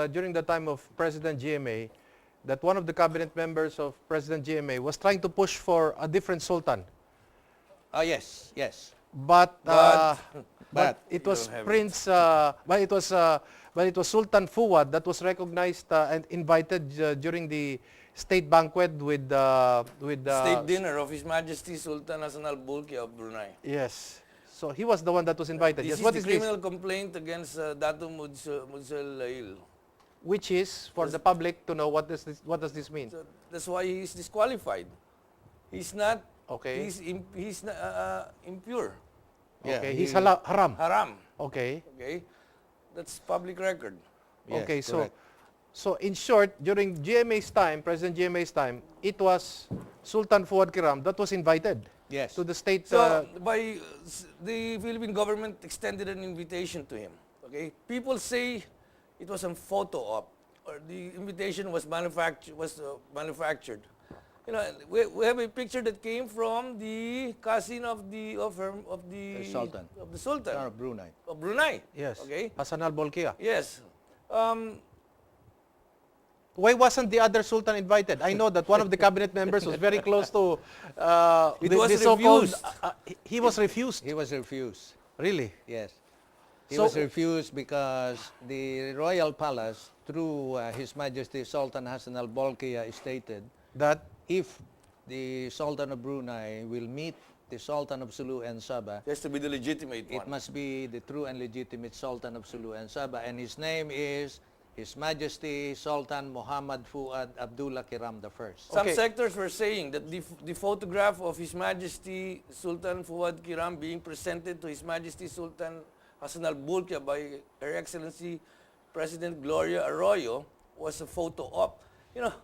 during the time of President GMA, that one of the cabinet members of President GMA was trying to push for a different sultan. Oh, yes, yes. But it you was don't have Prince, but it was Sultan Fuad that was recognized and invited during the state banquet with State dinner of His Majesty Sultan Hassan al-Bolkiah of Brunei. Yes. So he was the one that was invited. This Yes. is What the is criminal this? complaint against Dato Mudsal Lail. Which is for the public to know what does this mean? So that's why he is disqualified. He's not. Okay. He's impure. Okay. Yeah, He's haram. Haram. Okay. Okay. That's public record. Yes, Okay. correct. So in short, during GMA's time, President GMA's time, it was Sultan Fuad Kiram that was invited Yes. to the state. So the Philippine government extended an invitation to him. Okay. People say it was a photo op, or the invitation was manufactured. You know, we have a picture that came from the cousin of the Sultan. of the Sultan Of Brunei. of Brunei. Yes. Okay. Hassan al-Bolkiah. Yes. Why wasn't the other sultan invited? I know that one of the cabinet members was very close to It was the so-called. refused. He was refused. He was refused. Really? Yes. He So- was refused because the royal palace, through His Majesty Sultan Hassan al-Bolkiah, stated That if the Sultan of Brunei will meet the Sultan of Sulu and Sabah, He has to be the legitimate it one. must be the true and legitimate Sultan of Sulu and Sabah, and his name is His Majesty Sultan Muhammad Fuad Abdullah Kiram I. Some Okay. sectors were saying that the photograph of His Majesty Sultan Fuad Kiram being presented to His Majesty Sultan Hassan al-Bolkiah by Her Excellency President Gloria Arroyo was a photo op. You know,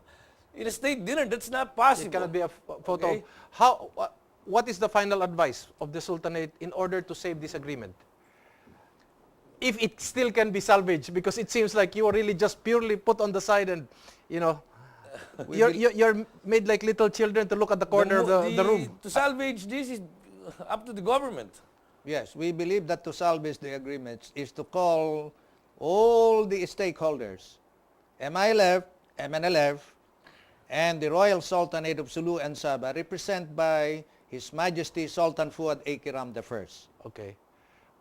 in a state dinner, that's not possible. it cannot be a photo. Okay. How? What is the final advice of the Sultanate in order to save this agreement? If it still can be salvaged, because it seems like you are really just purely put on the side and, you know, you're made like little children to look at the corner of the room. To salvage this is up to the government. Yes, we believe that to salvage the agreements is to call all the stakeholders, MILF, MNLF, and the Royal Sultanate of Sulu and Sabah, represented by His Majesty Sultan Fuad A. Kiram I. Okay.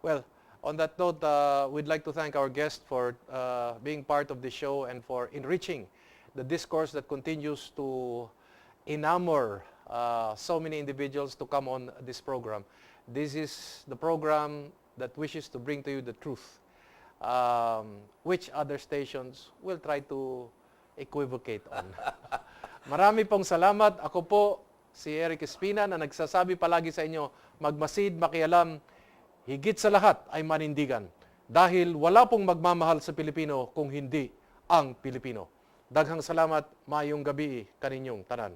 Well, on that note, we'd like to thank our guest for being part of the show and for enriching the discourse that continues to enamor so many individuals to come on this program. This is the program that wishes to bring to you the truth, which other stations will try to equivocate on. Marami pong salamat. Ako po si Eric Espina na nagsasabi palagi sa inyo, magmasid, makialam, higit sa lahat ay manindigan. Dahil wala pong magmamahal sa Pilipino kung hindi ang Pilipino. Daghang salamat, maayong gabi kaninyong tanan.